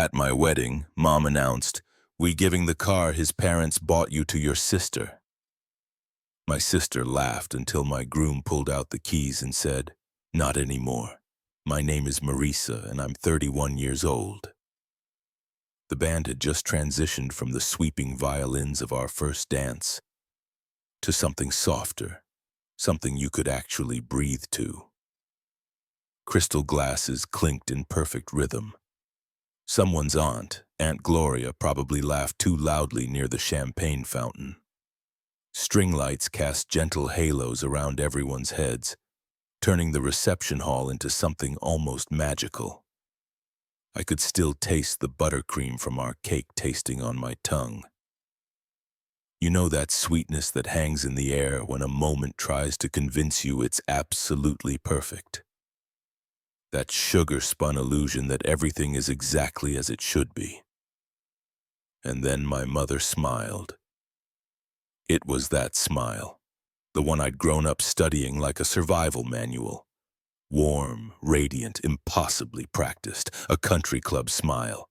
At my wedding, Mom announced, "We giving the car his parents bought you to your sister." My sister laughed until my groom pulled out the keys and said, "Not anymore. My name is Marisa and I'm 31 years old." The band had just transitioned from the sweeping violins of our first dance to something softer, something you could actually breathe to. Crystal glasses clinked in perfect rhythm. Someone's aunt, Aunt Gloria, probably laughed too loudly near the champagne fountain. String lights cast gentle halos around everyone's heads, turning the reception hall into something almost magical. I could still taste the buttercream from our cake tasting on my tongue. You know that sweetness that hangs in the air when a moment tries to convince you it's absolutely perfect? That sugar-spun illusion that everything is exactly as it should be. And then my mother smiled. It was that smile, the one I'd grown up studying like a survival manual. Warm, radiant, impossibly practiced, a country club smile,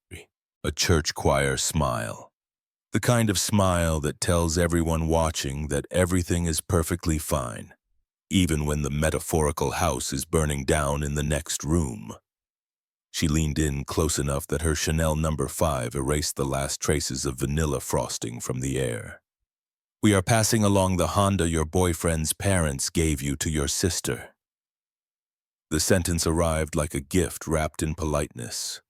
a church choir smile. The kind of smile that tells everyone watching that everything is perfectly fine, even when the metaphorical house is burning down in the next room. She leaned in close enough that her Chanel No. 5 erased the last traces of vanilla frosting from the air. "We are passing along the Honda your boyfriend's parents gave you to your sister." The sentence arrived like a gift wrapped in politeness,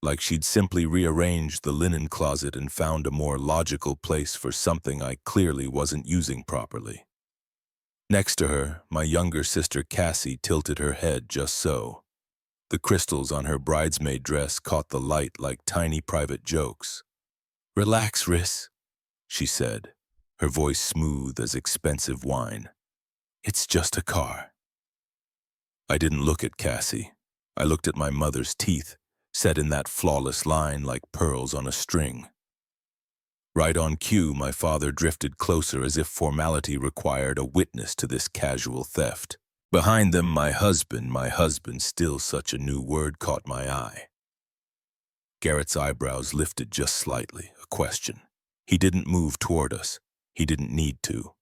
like she'd simply rearranged the linen closet and found a more logical place for something I clearly wasn't using properly. Next to her, my younger sister Cassie tilted her head just so. The crystals on her bridesmaid dress caught the light like tiny private jokes. "Relax, Riss," she said, her voice smooth as expensive wine. "It's just a car." I didn't look at Cassie. I looked at my mother's teeth, set in that flawless line like pearls on a string. Right on cue, my father drifted closer as if formality required a witness to this casual theft. Behind them, my husband, still such a new word, caught my eye. Garrett's eyebrows lifted just slightly, a question. He didn't move toward us. He didn't need to.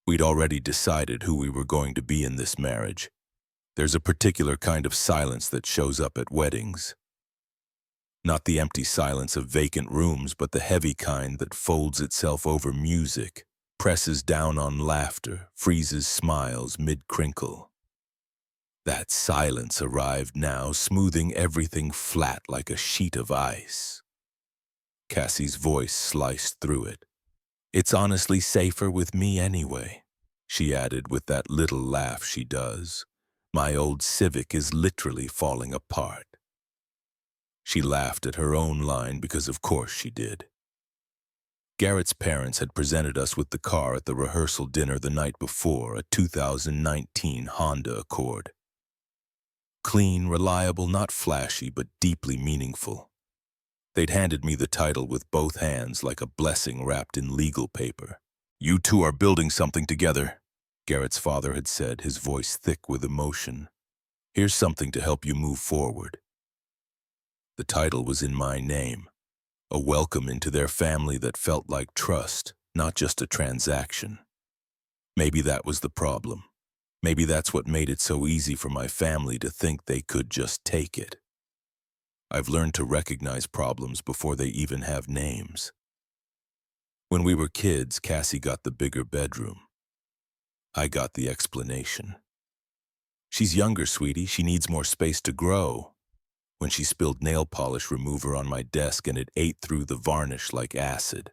We'd already decided who we were going to be in this marriage. There's a particular kind of silence that shows up at weddings. Not the empty silence of vacant rooms, but the heavy kind that folds itself over music, presses down on laughter, freezes smiles mid-crinkle. That silence arrived now, smoothing everything flat like a sheet of ice. Cassie's voice sliced through it. "It's honestly safer with me anyway," she added with that little laugh she does. "My old Civic is literally falling apart." She laughed at her own line because of course she did. Garrett's parents had presented us with the car at the rehearsal dinner the night before, a 2019 Honda Accord. Clean, reliable, not flashy, but deeply meaningful. They'd handed me the title with both hands like a blessing wrapped in legal paper. "You two are building something together," Garrett's father had said, his voice thick with emotion. "Here's something to help you move forward." The title was in my name, a welcome into their family that felt like trust, not just a transaction. Maybe that was the problem. Maybe that's what made it so easy for my family to think they could just take it. I've learned to recognize problems before they even have names. When we were kids, Cassie got the bigger bedroom. I got the explanation. "She's younger, sweetie. She needs more space to grow." When she spilled nail polish remover on my desk and it ate through the varnish like acid.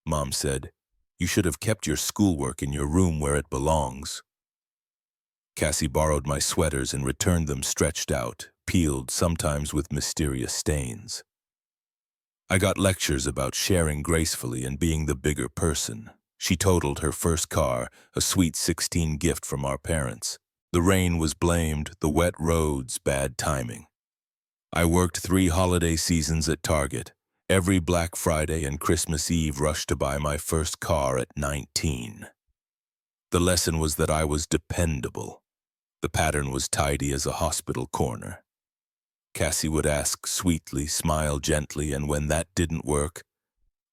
Mom said, "You should have kept your schoolwork in your room where it belongs." Cassie borrowed my sweaters and returned them stretched out, peeled, sometimes with mysterious stains. I got lectures about sharing gracefully and being the bigger person. She totaled her first car, a sweet 16 gift from our parents. The rain was blamed, the wet roads, bad timing. I worked 3 holiday seasons at Target. Every Black Friday and Christmas Eve rushed to buy my first car at 19. The lesson was that I was dependable. The pattern was tidy as a hospital corner. Cassie would ask sweetly, smile gently, and when that didn't work,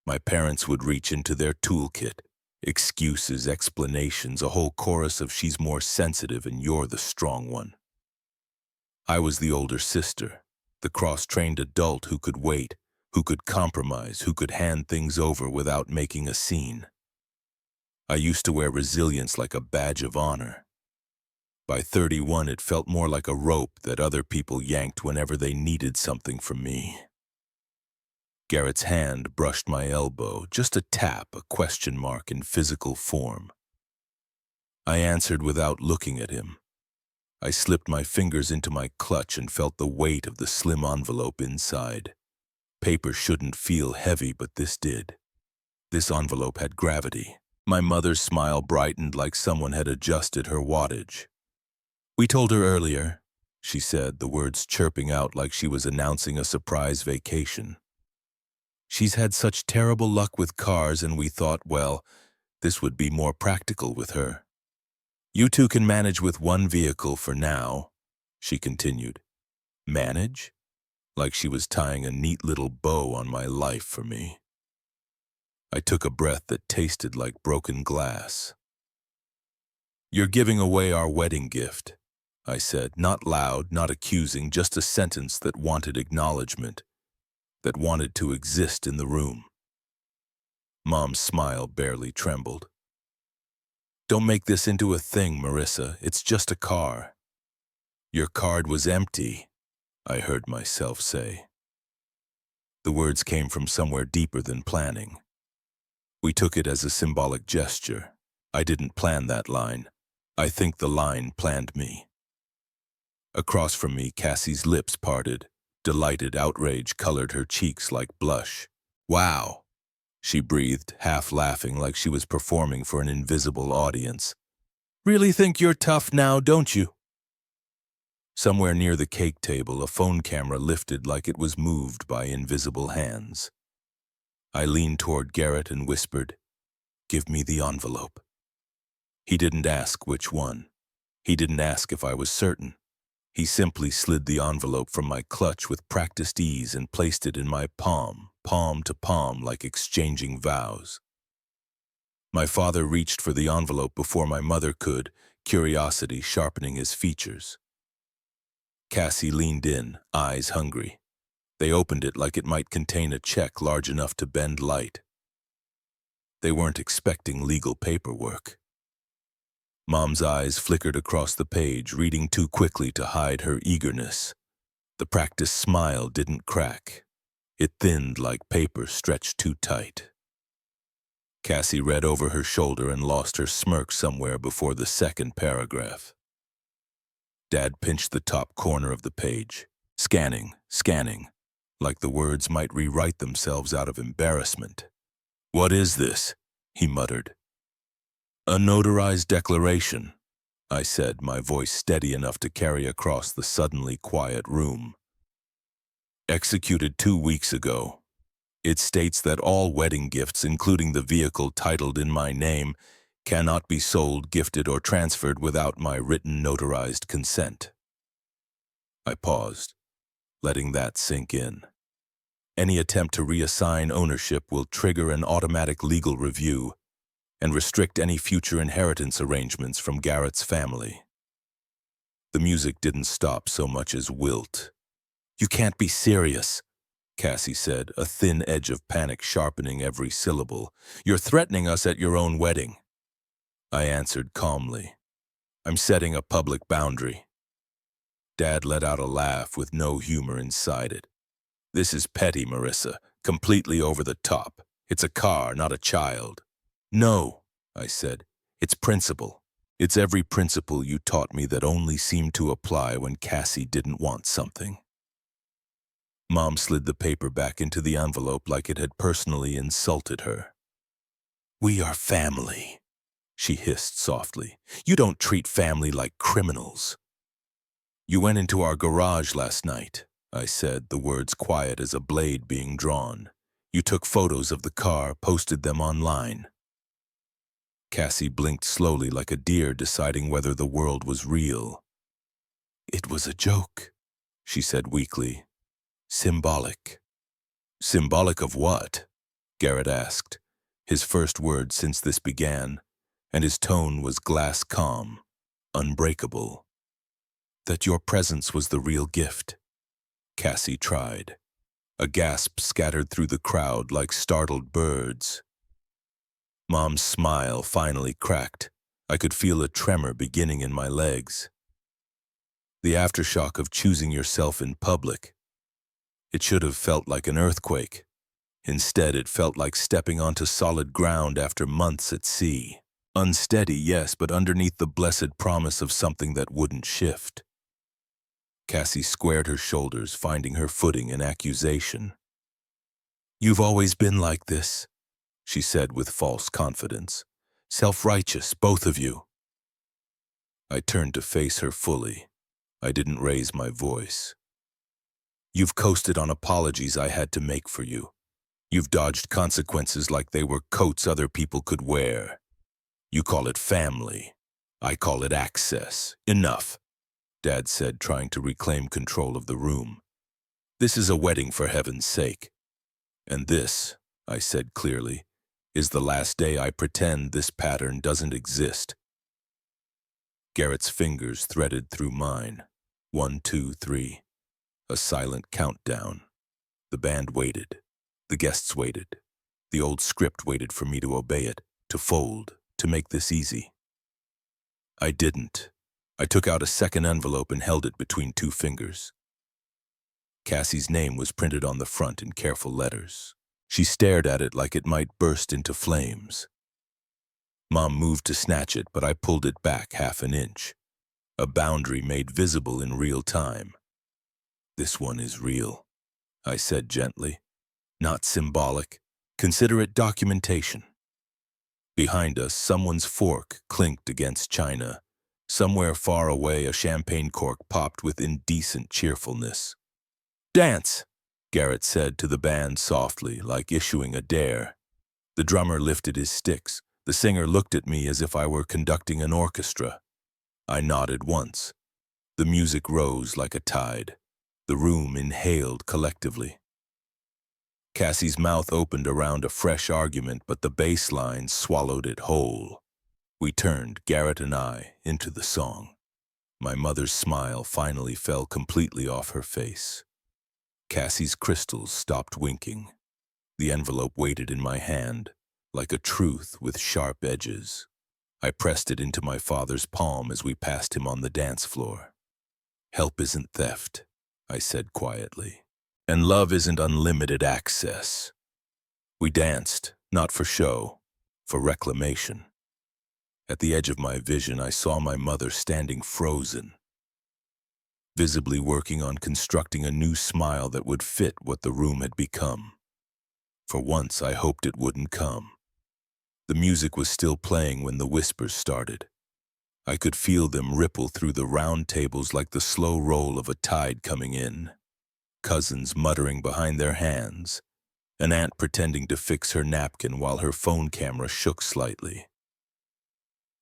my parents would reach into their toolkit. Excuses, explanations, a whole chorus of she's more sensitive and you're the strong one. I was the older sister, the cross-trained adult who could wait, who could compromise, who could hand things over without making a scene. I used to wear resilience like a badge of honor. By 31, it felt more like a rope that other people yanked whenever they needed something from me. Garrett's hand brushed my elbow, just a tap, a question mark in physical form. I answered without looking at him. I slipped my fingers into my clutch and felt the weight of the slim envelope inside. Paper shouldn't feel heavy, but this did. This envelope had gravity. My mother's smile brightened like someone had adjusted her wattage. "We told her earlier," she said, the words chirping out like she was announcing a surprise vacation. "She's had such terrible luck with cars, and we thought, well, this would be more practical with her. You two can manage with one vehicle for now," she continued. Manage? Like she was tying a neat little bow on my life for me. I took a breath that tasted like broken glass. "You're giving away our wedding gift," I said, not loud, not accusing, just a sentence that wanted acknowledgement, that wanted to exist in the room. Mom's smile barely trembled. "Don't make this into a thing, Marissa. It's just a car." "Your card was empty," I heard myself say. The words came from somewhere deeper than planning. We took it as a symbolic gesture. I didn't plan that line. I think the line planned me. Across from me, Cassie's lips parted. Delighted outrage colored her cheeks like blush. "Wow," she breathed, half laughing like she was performing for an invisible audience. "Really think you're tough now, don't you?" Somewhere near the cake table, a phone camera lifted like it was moved by invisible hands. I leaned toward Garrett and whispered, "Give me the envelope." He didn't ask which one. He didn't ask if I was certain. He simply slid the envelope from my clutch with practiced ease and placed it in my palm, palm to palm, like exchanging vows. My father reached for the envelope before my mother could, curiosity sharpening his features. Cassie leaned in, eyes hungry. They opened it like it might contain a check large enough to bend light. They weren't expecting legal paperwork. Mom's eyes flickered across the page, reading too quickly to hide her eagerness. The practiced smile didn't crack. It thinned like paper stretched too tight. Cassie read over her shoulder and lost her smirk somewhere before the second paragraph. Dad pinched the top corner of the page, scanning, like the words might rewrite themselves out of embarrassment. "What is this?" he muttered. "A notarized declaration," I said, my voice steady enough to carry across the suddenly quiet room. "Executed 2 weeks ago. It states that all wedding gifts, including the vehicle titled in my name, cannot be sold, gifted, or transferred without my written notarized consent." I paused, letting that sink in. Any attempt to reassign ownership will trigger an automatic legal review and restrict any future inheritance arrangements from Garrett's family. The music didn't stop so much as wilt. "You can't be serious," Cassie said, a thin edge of panic sharpening every syllable. "You're threatening us at your own wedding." I answered calmly, "I'm setting a public boundary." Dad let out a laugh with no humor inside it. "This is petty, Marissa, completely over the top. It's a car, not a child." "No," I said, "it's principle. It's every principle you taught me that only seemed to apply when Cassie didn't want something." Mom slid the paper back into the envelope like it had personally insulted her. "We are family," she hissed softly. "You don't treat family like criminals." "You went into our garage last night," I said, the words quiet as a blade being drawn. "You took photos of the car, posted them online." Cassie blinked slowly like a deer deciding whether the world was real. "It was a joke," she said weakly. Symbolic. Symbolic of what? Garrett asked, his first word since this began, and his tone was glass calm, unbreakable. That your presence was the real gift. Cassie tried. A gasp scattered through the crowd like startled birds. Mom's smile finally cracked. I could feel a tremor beginning in my legs. The aftershock of choosing yourself in public. It should have felt like an earthquake. Instead, it felt like stepping onto solid ground after months at sea. Unsteady, yes, but underneath the blessed promise of something that wouldn't shift. Cassie squared her shoulders, finding her footing in accusation. You've always been like this, she said with false confidence. Self-righteous, both of you. I turned to face her fully. I didn't raise my voice. You've coasted on apologies I had to make for you. You've dodged consequences like they were coats other people could wear. You call it family. I call it access. Enough, Dad said, trying to reclaim control of the room. This is a wedding, for heaven's sake. And this, I said clearly, is the last day I pretend this pattern doesn't exist. Garrett's fingers threaded through mine. 1, 2, 3. A silent countdown. The band waited. The guests waited. The old script waited for me to obey it, to fold, to make this easy. I didn't. I took out a second envelope and held it between two fingers. Cassie's name was printed on the front in careful letters. She stared at it like it might burst into flames. Mom moved to snatch it, but I pulled it back half an inch. A boundary made visible in real time. This one is real, I said gently. Not symbolic. Consider it documentation. Behind us, someone's fork clinked against china. Somewhere far away, a champagne cork popped with indecent cheerfulness. Dance, Garrett said to the band softly, like issuing a dare. The drummer lifted his sticks. The singer looked at me as if I were conducting an orchestra. I nodded once. The music rose like a tide. The room inhaled collectively. Cassie's mouth opened around a fresh argument, but the bass line swallowed it whole. We turned, Garrett and I, into the song. My mother's smile finally fell completely off her face. Cassie's crystals stopped winking. The envelope waited in my hand, like a truth with sharp edges. I pressed it into my father's palm as we passed him on the dance floor. Help isn't theft, I said quietly. And love isn't unlimited access. We danced, not for show, for reclamation. At the edge of my vision, I saw my mother standing frozen, visibly working on constructing a new smile that would fit what the room had become. For once, I hoped it wouldn't come. The music was still playing when the whispers started. I could feel them ripple through the round tables like the slow roll of a tide coming in. Cousins muttering behind their hands, an aunt pretending to fix her napkin while her phone camera shook slightly.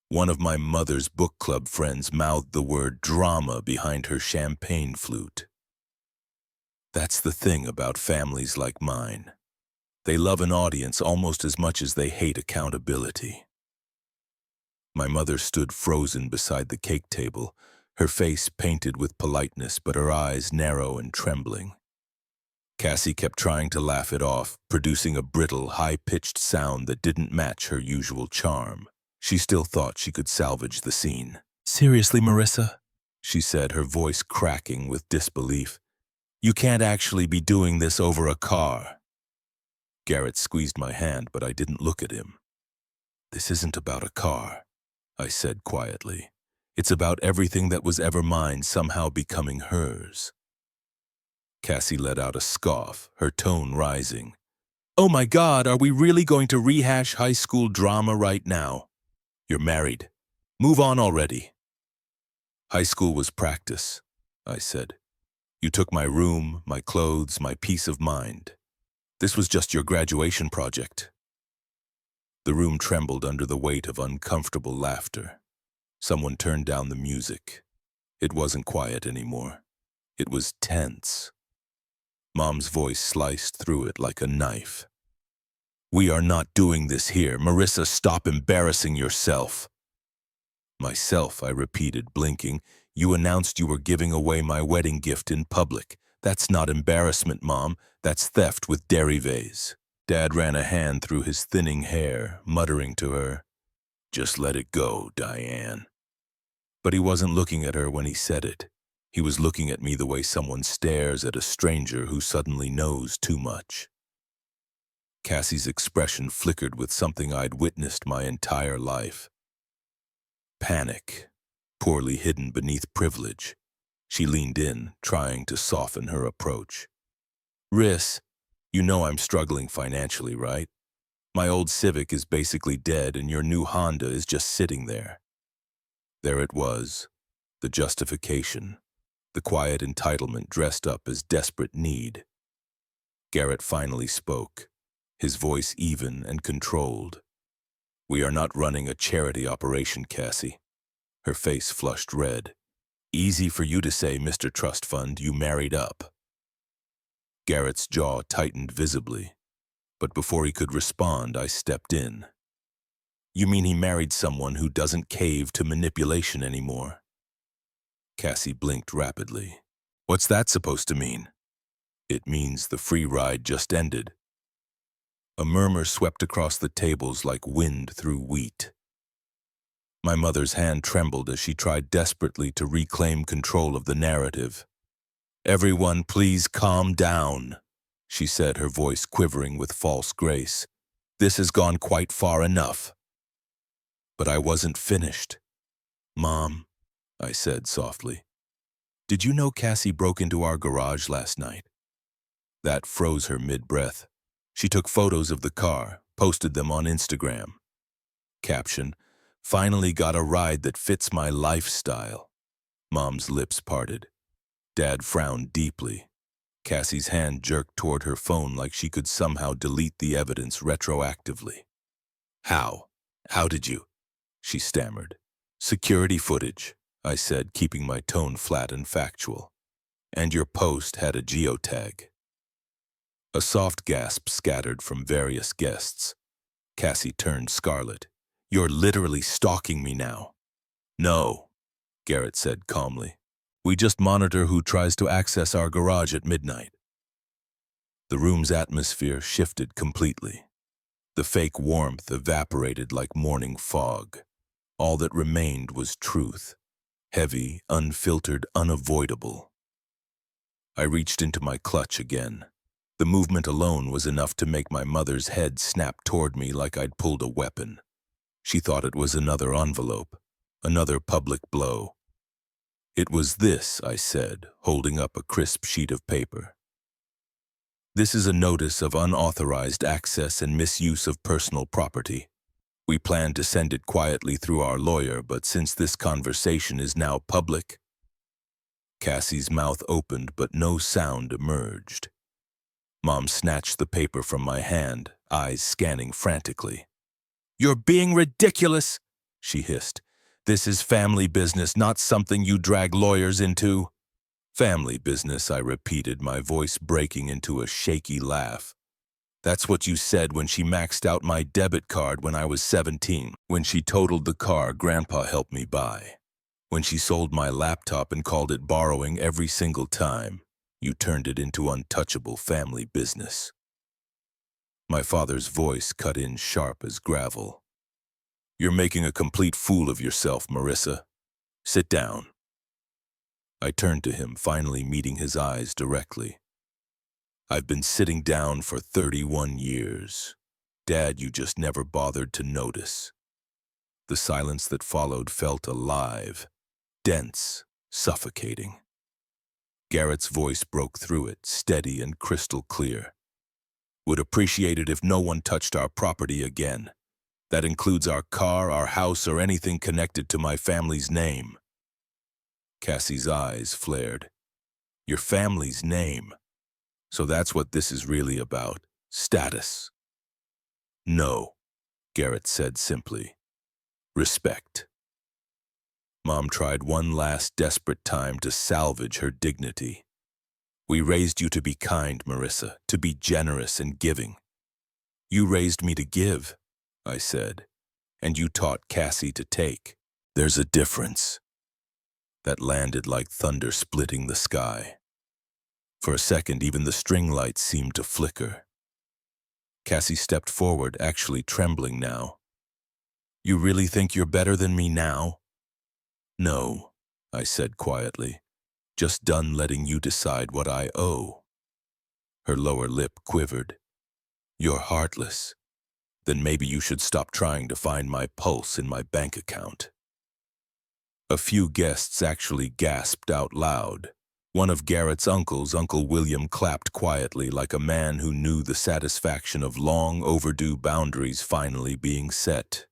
One of my mother's book club friends mouthed the word drama behind her champagne flute. That's the thing about families like mine. They love an audience almost as much as they hate accountability. My mother stood frozen beside the cake table, her face painted with politeness but her eyes narrow and trembling. Cassie kept trying to laugh it off, producing a brittle, high-pitched sound that didn't match her usual charm. She still thought she could salvage the scene. Seriously, Marissa, she said, her voice cracking with disbelief. You can't actually be doing this over a car. Garrett squeezed my hand, but I didn't look at him. This isn't about a car, I said quietly. It's about everything that was ever mine somehow becoming hers. Cassie let out a scoff, her tone rising. Oh my God, are we really going to rehash high school drama right now? You're married. Move on already. High school was practice, I said. You took my room, my clothes, my peace of mind. This was just your graduation project. The room trembled under the weight of uncomfortable laughter. Someone turned down the music. It wasn't quiet anymore. It was tense. Mom's voice sliced through it like a knife. "We are not doing this here. Marissa, stop embarrassing yourself." "Myself," I repeated, blinking. "You announced you were giving away my wedding gift in public. That's not embarrassment, Mom. That's theft with derives." Dad ran a hand through his thinning hair, muttering to her, "Just let it go, Diane." But he wasn't looking at her when he said it. He was looking at me the way someone stares at a stranger who suddenly knows too much. Cassie's expression flickered with something I'd witnessed my entire life. Panic, poorly hidden beneath privilege. She leaned in, trying to soften her approach. "Riss, you know I'm struggling financially, right? My old Civic is basically dead and your new Honda is just sitting there." There it was, the justification, the quiet entitlement dressed up as desperate need. Garrett finally spoke, his voice even and controlled. "We are not running a charity operation, Cassie." Her face flushed red. "Easy for you to say, Mr. Trust Fund, you married up." Garrett's jaw tightened visibly, but before he could respond, I stepped in. "You mean he married someone who doesn't cave to manipulation anymore?" Cassie blinked rapidly. "What's that supposed to mean?" "It means the free ride just ended." A murmur swept across the tables like wind through wheat. My mother's hand trembled as she tried desperately to reclaim control of the narrative. "Everyone, please calm down," she said, her voice quivering with false grace. "This has gone quite far enough." But I wasn't finished. "Mom," I said softly, "did you know Cassie broke into our garage last night?" That froze her mid-breath. She took photos of the car, posted them on Instagram. Caption, "Finally got a ride that fits my lifestyle." Mom's lips parted. Dad frowned deeply. Cassie's hand jerked toward her phone like she could somehow delete the evidence retroactively. "How? How did you?" she stammered. "Security footage," I said, keeping my tone flat and factual. "And your post had a geotag." A soft gasp scattered from various guests. Cassie turned scarlet. "You're literally stalking me now." "No," Garrett said calmly. "We just monitor who tries to access our garage at midnight." The room's atmosphere shifted completely. The fake warmth evaporated like morning fog. All that remained was truth. Heavy, unfiltered, unavoidable. I reached into my clutch again. The movement alone was enough to make my mother's head snap toward me like I'd pulled a weapon. She thought it was another envelope, another public blow. "It was this," I said, holding up a crisp sheet of paper. "This is a notice of unauthorized access and misuse of personal property. We planned to send it quietly through our lawyer, but since this conversation is now public..." Cassie's mouth opened, but no sound emerged. Mom snatched the paper from my hand, eyes scanning frantically. "You're being ridiculous," she hissed. "This is family business, not something you drag lawyers into." "Family business," I repeated, my voice breaking into a shaky laugh. "That's what you said when she maxed out my debit card when I was 17, when she totaled the car Grandpa helped me buy, when she sold my laptop and called it borrowing every single time. You turned it into untouchable family business." My father's voice cut in sharp as gravel. "You're making a complete fool of yourself, Marissa. Sit down." I turned to him, finally meeting his eyes directly. "I've been sitting down for 31 years. Dad, you just never bothered to notice." The silence that followed felt alive, dense, suffocating. Garrett's voice broke through it, steady and crystal clear. "Would appreciate it if no one touched our property again. That includes our car, our house, or anything connected to my family's name." Cassie's eyes flared. "Your family's name? So that's what this is really about. Status." "No," Garrett said simply. "Respect." Mom tried one last desperate time to salvage her dignity. We raised you to be kind, Marissa, to be generous and giving. You raised me to give, I said, and you taught Cassie to take. There's a difference. That landed like thunder splitting the sky. For a second, even the string lights seemed to flicker. Cassie stepped forward, actually trembling now. You really think you're better than me now? No, I said quietly. Just done letting you decide what I owe. Her lower lip quivered. You're heartless. Then maybe you should stop trying to find my pulse in my bank account. A few guests actually gasped out loud. One of Garrett's uncles, Uncle William, clapped quietly like a man who knew the satisfaction of long overdue boundaries finally being set.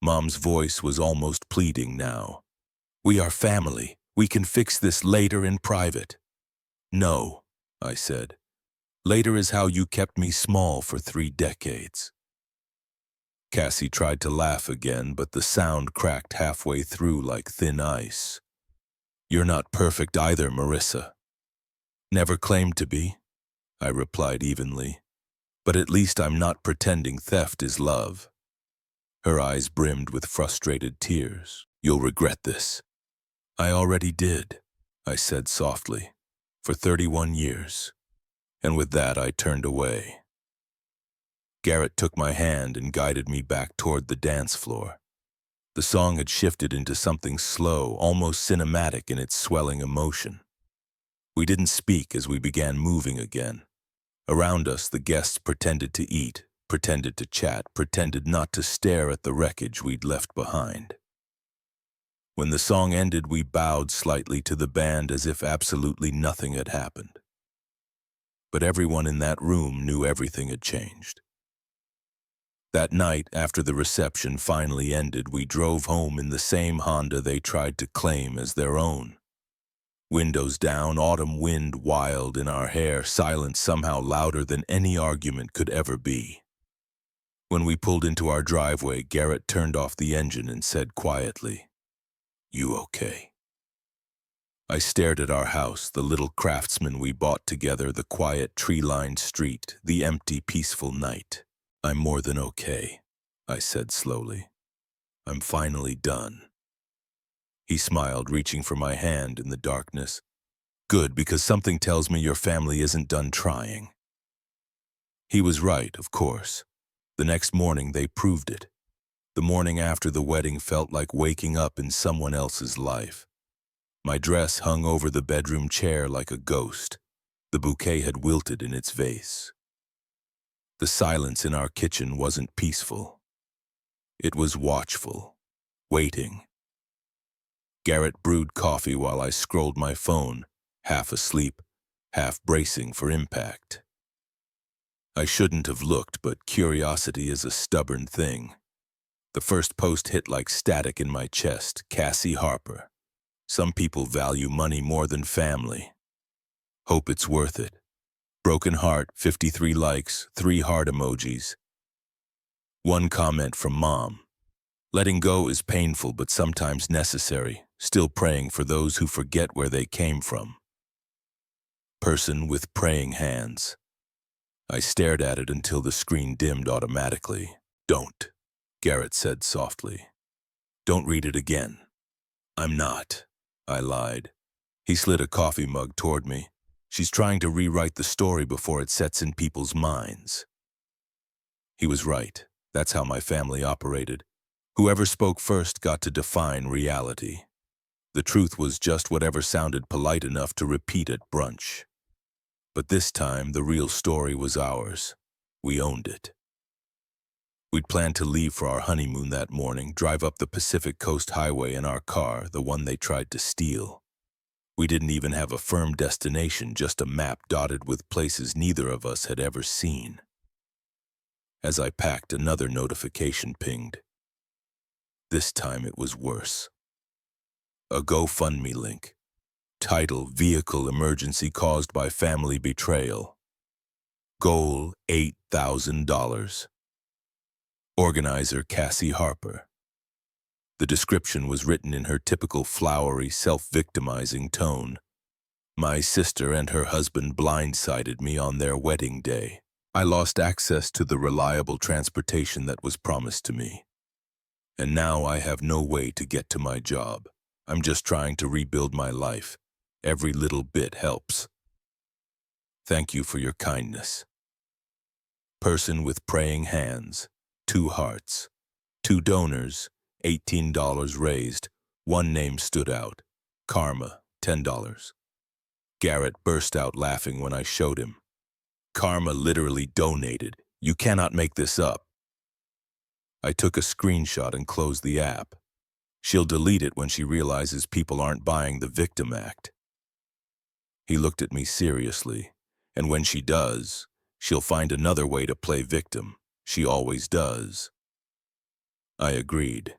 Mom's voice was almost pleading now. We are family. We can fix this later in private. No, I said. Later is how you kept me small for 3 decades. Cassie tried to laugh again, but the sound cracked halfway through like thin ice. You're not perfect either, Marissa. Never claimed to be, I replied evenly. But at least I'm not pretending theft is love. Her eyes brimmed with frustrated tears. You'll regret this. I already did, I said softly, for 31 years. And with that, I turned away. Garrett took my hand and guided me back toward the dance floor. The song had shifted into something slow, almost cinematic in its swelling emotion. We didn't speak as we began moving again. Around us, the guests pretended to eat, pretended to chat, pretended not to stare at the wreckage we'd left behind. When the song ended, we bowed slightly to the band as if absolutely nothing had happened. But everyone in that room knew everything had changed. That night, after the reception finally ended, we drove home in the same Honda they tried to claim as their own. Windows down, autumn wind wild in our hair, silence somehow louder than any argument could ever be. When we pulled into our driveway, Garrett turned off the engine and said quietly, "You okay?" I stared at our house, the little craftsman we bought together, the quiet tree-lined street, the empty, peaceful night. I'm more than okay, I said slowly. I'm finally done. He smiled, reaching for my hand in the darkness. Good, because something tells me your family isn't done trying. He was right, of course. The next morning they proved it. The morning after the wedding felt like waking up in someone else's life. My dress hung over the bedroom chair like a ghost. The bouquet had wilted in its vase. The silence in our kitchen wasn't peaceful. It was watchful, waiting. Garrett brewed coffee while I scrolled my phone, half asleep, half bracing for impact. I shouldn't have looked, but curiosity is a stubborn thing. The first post hit like static in my chest. Cassie Harper. Some people value money more than family. Hope it's worth it. Broken heart, 53 likes, 3 heart emojis. One comment from Mom. Letting go is painful but sometimes necessary. Still praying for those who forget where they came from. Person with praying hands. I stared at it until the screen dimmed automatically. Don't, Garrett said softly. Don't read it again. I'm not, I lied. He slid a coffee mug toward me. She's trying to rewrite the story before it sets in people's minds. He was right. That's how my family operated. Whoever spoke first got to define reality. The truth was just whatever sounded polite enough to repeat at brunch. But this time, the real story was ours. We owned it. We'd planned to leave for our honeymoon that morning, drive up the Pacific Coast Highway in our car, the one they tried to steal. We didn't even have a firm destination, just a map dotted with places neither of us had ever seen. As I packed, another notification pinged. This time it was worse. A GoFundMe link. Title: Vehicle Emergency Caused by Family Betrayal. Goal: $8,000. Organizer: Cassie Harper. The description was written in her typical flowery, self-victimizing tone. My sister and her husband blindsided me on their wedding day. I lost access to the reliable transportation that was promised to me. And now I have no way to get to my job. I'm just trying to rebuild my life. Every little bit helps. Thank you for your kindness. Person with praying hands, 2 hearts, 2 donors, $18 raised, 1 name stood out, Karma, $10. Garrett burst out laughing when I showed him. Karma literally donated. You cannot make this up. I took a screenshot and closed the app. She'll delete it when she realizes people aren't buying the victim act. He looked at me seriously, and when she does, she'll find another way to play victim. She always does. I agreed.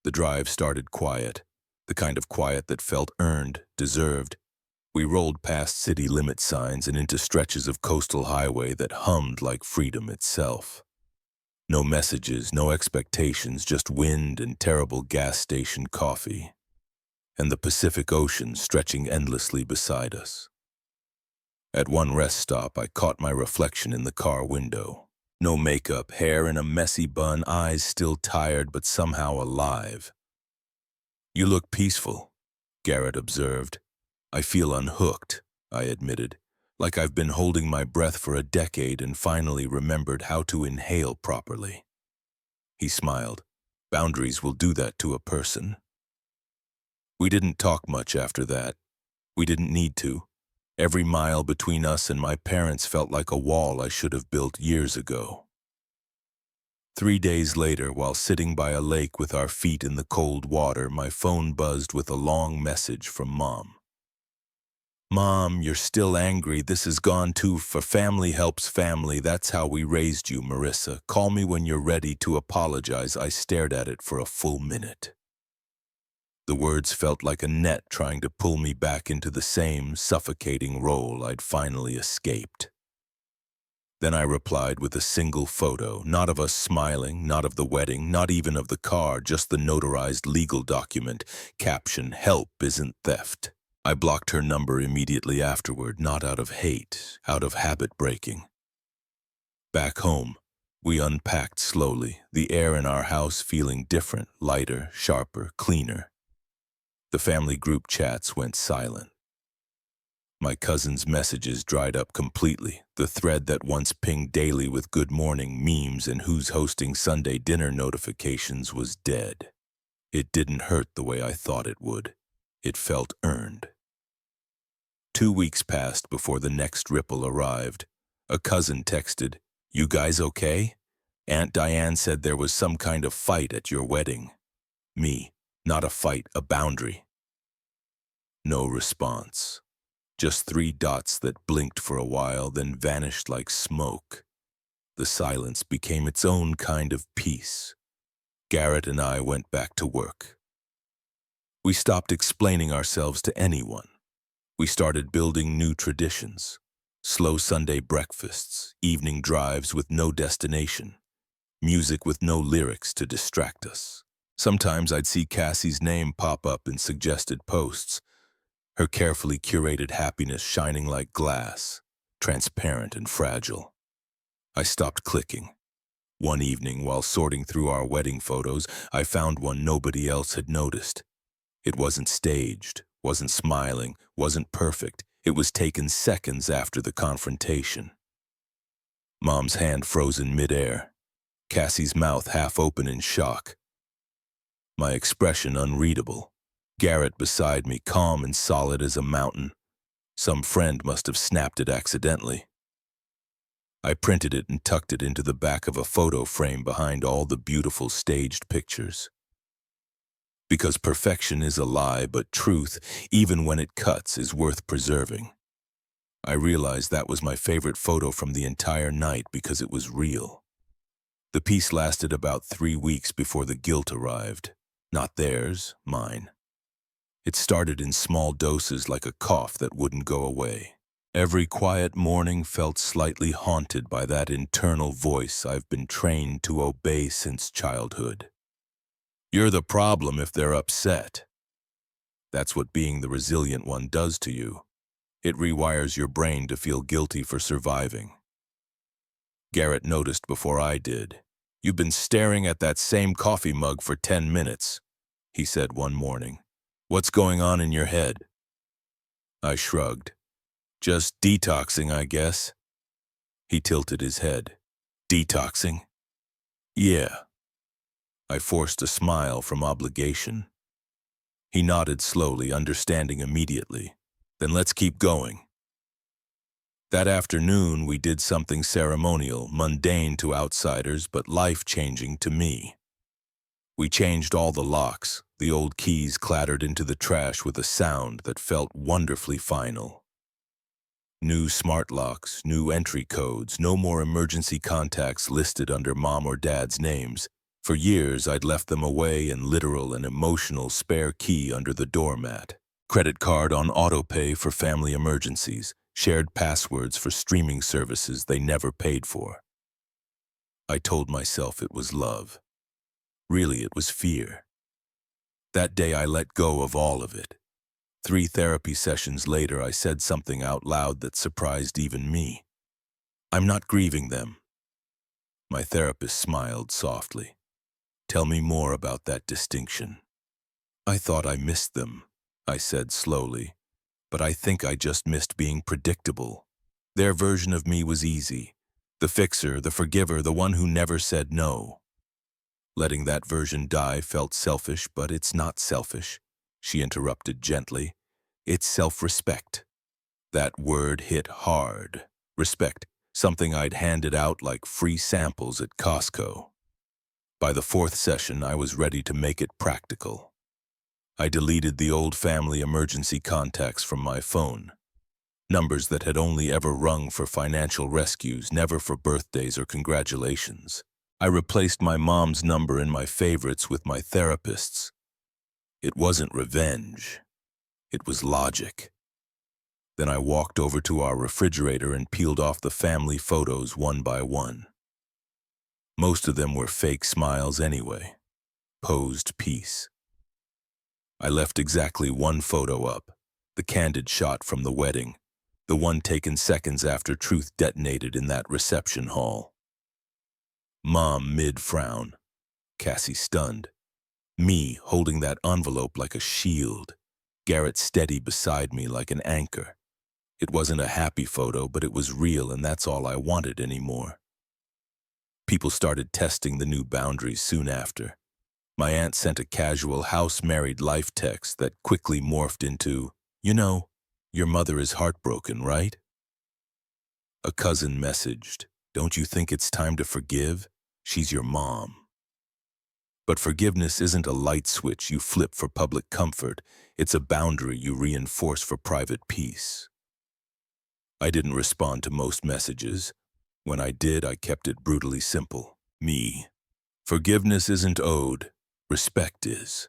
The drive started quiet, the kind of quiet that felt earned, deserved. We rolled past city limit signs and into stretches of coastal highway that hummed like freedom itself. No messages, no expectations, just wind and terrible gas station coffee. And the Pacific Ocean stretching endlessly beside us. At one rest stop, I caught my reflection in the car window. No makeup, hair in a messy bun, eyes still tired but somehow alive. You look peaceful, Garrett observed. I feel unhooked, I admitted, like I've been holding my breath for a decade and finally remembered how to inhale properly. He smiled. Boundaries will do that to a person. We didn't talk much after that. We didn't need to. Every mile between us and my parents felt like a wall I should have built years ago. 3 days later, while sitting by a lake with our feet in the cold water, my phone buzzed with a long message from Mom. Mom, you're still angry. This has gone too far. Family helps family. That's how we raised you, Marissa. Call me when you're ready to apologize. I stared at it for a full minute. The words felt like a net trying to pull me back into the same suffocating role I'd finally escaped. Then I replied with a single photo, not of us smiling, not of the wedding, not even of the car, just the notarized legal document. Caption, help isn't theft. I blocked her number immediately afterward, not out of hate, out of habit breaking. Back home, we unpacked slowly, the air in our house feeling different, lighter, sharper, cleaner. The family group chats went silent. My cousin's messages dried up completely. The thread that once pinged daily with good morning memes and who's hosting Sunday dinner notifications was dead. It didn't hurt the way I thought it would. It felt earned. 2 weeks passed before the next ripple arrived. A cousin texted, "You guys okay? Aunt Diane said there was some kind of fight at your wedding." Me, not a fight, a boundary. No response. Just 3 dots that blinked for a while, then vanished like smoke. The silence became its own kind of peace. Garrett and I went back to work. We stopped explaining ourselves to anyone. We started building new traditions. Slow Sunday breakfasts, evening drives with no destination, music with no lyrics to distract us. Sometimes I'd see Cassie's name pop up in suggested posts, her carefully curated happiness shining like glass, transparent and fragile. I stopped clicking. One evening, while sorting through our wedding photos, I found one nobody else had noticed. It wasn't staged, wasn't smiling, wasn't perfect. It was taken seconds after the confrontation. Mom's hand froze in midair, Cassie's mouth half open in shock. My expression unreadable. Garrett beside me, calm and solid as a mountain. Some friend must have snapped it accidentally. I printed it and tucked it into the back of a photo frame behind all the beautiful staged pictures. Because perfection is a lie, but truth, even when it cuts, is worth preserving. I realized that was my favorite photo from the entire night because it was real. The piece lasted about 3 weeks before the guilt arrived. Not theirs, mine. It started in small doses like a cough that wouldn't go away. Every quiet morning felt slightly haunted by that internal voice I've been trained to obey since childhood. You're the problem if they're upset. That's what being the resilient one does to you. It rewires your brain to feel guilty for surviving. Garrett noticed before I did. You've been staring at that same coffee mug for 10 minutes, he said one morning. What's going on in your head? I shrugged. Just detoxing, I guess. He tilted his head. Detoxing? Yeah. I forced a smile from obligation. He nodded slowly, understanding immediately. Then let's keep going. That afternoon, we did something ceremonial, mundane to outsiders, but life-changing to me. We changed all the locks. The old keys clattered into the trash with a sound that felt wonderfully final. New smart locks, new entry codes, no more emergency contacts listed under mom or dad's names. For years, I'd left them away in literal and emotional spare key under the doormat. Credit card on autopay for family emergencies. Shared passwords for streaming services they never paid for. I told myself it was love. Really, it was fear. That day I let go of all of it. 3 therapy sessions later, I said something out loud that surprised even me. I'm not grieving them. My therapist smiled softly. Tell me more about that distinction. I thought I missed them, I said slowly. But I think I just missed being predictable. Their version of me was easy. The fixer, the forgiver, the one who never said no. Letting that version die felt selfish, but it's not selfish, she interrupted gently. It's self-respect. That word hit hard. Respect, something I'd handed out like free samples at Costco. By the 4th session, I was ready to make it practical. I deleted the old family emergency contacts from my phone. Numbers that had only ever rung for financial rescues, never for birthdays or congratulations. I replaced my mom's number in my favorites with my therapist's. It wasn't revenge. It was logic. Then I walked over to our refrigerator and peeled off the family photos one by one. Most of them were fake smiles anyway. Posed peace. I left exactly one photo up, the candid shot from the wedding, the one taken seconds after truth detonated in that reception hall. Mom mid-frown, Cassie stunned. Me holding that envelope like a shield, Garrett steady beside me like an anchor. It wasn't a happy photo, but it was real, and that's all I wanted anymore. People started testing the new boundaries soon after. My aunt sent a casual house-married life text that quickly morphed into, you know, your mother is heartbroken, right? A cousin messaged, don't you think it's time to forgive? She's your mom. But forgiveness isn't a light switch you flip for public comfort. It's a boundary you reinforce for private peace. I didn't respond to most messages. When I did, I kept it brutally simple. Me. Forgiveness isn't owed. Respect is.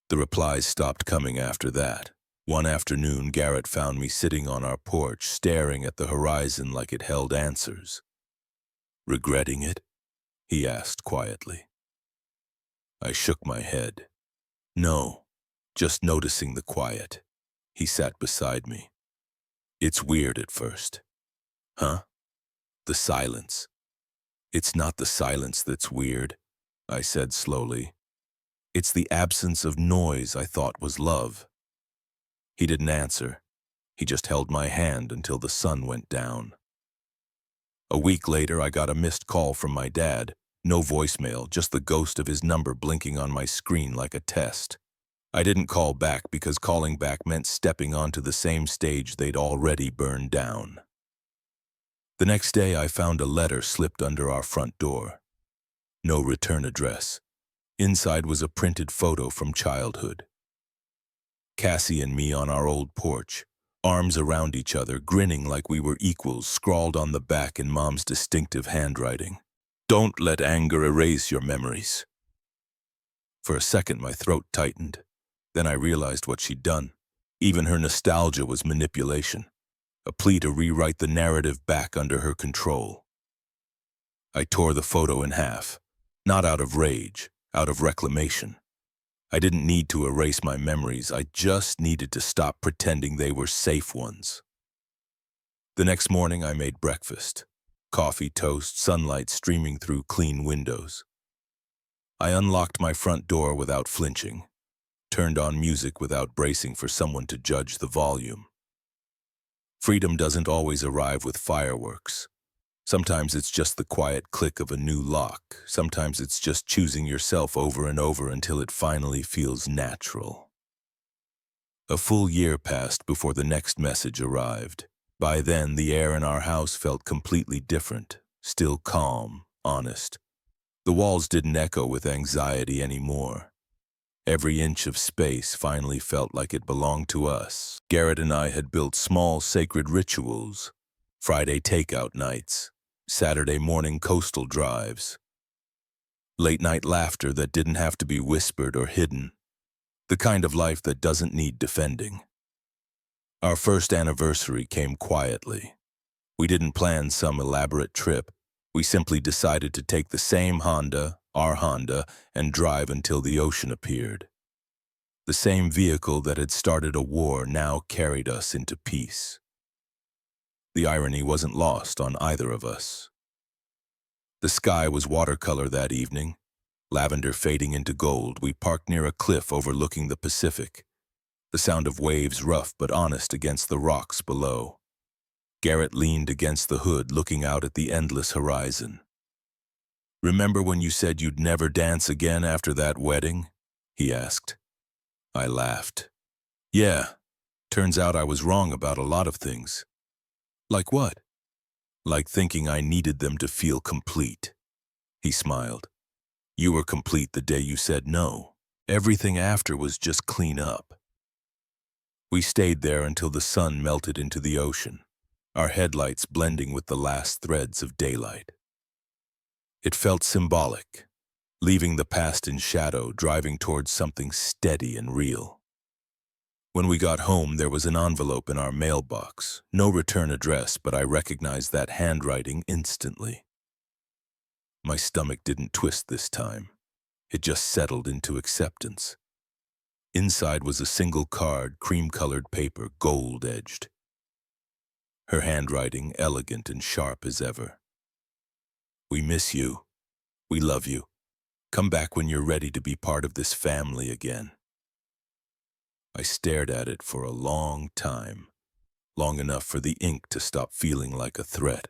The replies stopped coming after that. One afternoon, Garrett found me sitting on our porch, staring at the horizon like it held answers. Regretting it? He asked quietly. I shook my head. No, just noticing the quiet. He sat beside me. It's weird at first. Huh? The silence. It's not the silence that's weird, I said slowly. It's the absence of noise I thought was love. He didn't answer. He just held my hand until the sun went down. A week later, I got a missed call from my dad. No voicemail, just the ghost of his number blinking on my screen like a test. I didn't call back because calling back meant stepping onto the same stage they'd already burned down. The next day, I found a letter slipped under our front door. No return address. Inside was a printed photo from childhood. Cassie and me on our old porch, arms around each other, grinning like we were equals, scrawled on the back in Mom's distinctive handwriting. Don't let anger erase your memories. For a second, my throat tightened. Then I realized what she'd done. Even her nostalgia was manipulation. A plea to rewrite the narrative back under her control. I tore the photo in half, not out of rage, out of reclamation. I didn't need to erase my memories, I just needed to stop pretending they were safe ones. The next morning I made breakfast. Coffee, toast, sunlight streaming through clean windows. I unlocked my front door without flinching, turned on music without bracing for someone to judge the volume. Freedom doesn't always arrive with fireworks. Sometimes it's just the quiet click of a new lock. Sometimes it's just choosing yourself over and over until it finally feels natural. A full year passed before the next message arrived. By then, the air in our house felt completely different, still calm, honest. The walls didn't echo with anxiety anymore. Every inch of space finally felt like it belonged to us. Garrett and I had built small, sacred rituals. Friday takeout nights, Saturday morning coastal drives, late-night laughter that didn't have to be whispered or hidden, the kind of life that doesn't need defending. Our first anniversary came quietly. We didn't plan some elaborate trip. We simply decided to take the same Honda, our Honda, and drive until the ocean appeared. The same vehicle that had started a war now carried us into peace. The irony wasn't lost on either of us. The sky was watercolor that evening, lavender fading into gold. We parked near a cliff overlooking the Pacific, the sound of waves rough but honest against the rocks below. Garrett leaned against the hood, looking out at the endless horizon. "Remember when you said you'd never dance again after that wedding?" he asked. I laughed. "Yeah, turns out I was wrong about a lot of things." "Like what?" "Like thinking I needed them to feel complete." He smiled. "You were complete the day you said no. Everything after was just clean up." We stayed there until the sun melted into the ocean, our headlights blending with the last threads of daylight. It felt symbolic, leaving the past in shadow, driving towards something steady and real. When we got home, there was an envelope in our mailbox. No return address, but I recognized that handwriting instantly. My stomach didn't twist this time. It just settled into acceptance. Inside was a single card, cream-colored paper, gold-edged. Her handwriting elegant and sharp as ever. "We miss you. We love you. Come back when you're ready to be part of this family again." I stared at it for a long time, long enough for the ink to stop feeling like a threat.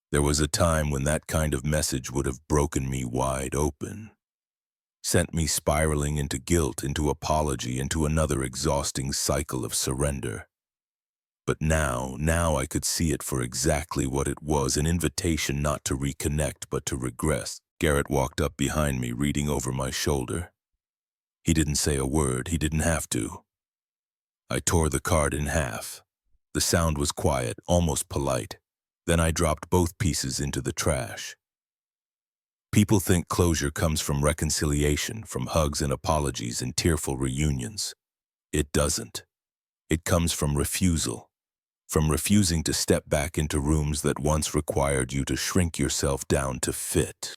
There was a time when that kind of message would have broken me wide open, sent me spiraling into guilt, into apology, into another exhausting cycle of surrender. But now I could see it for exactly what it was, an invitation not to reconnect but to regress. Garrett walked up behind me, reading over my shoulder. He didn't say a word, he didn't have to. I tore the card in half. The sound was quiet, almost polite. Then I dropped both pieces into the trash. People think closure comes from reconciliation, from hugs and apologies and tearful reunions. It doesn't. It comes from refusal. From refusing to step back into rooms that once required you to shrink yourself down to fit.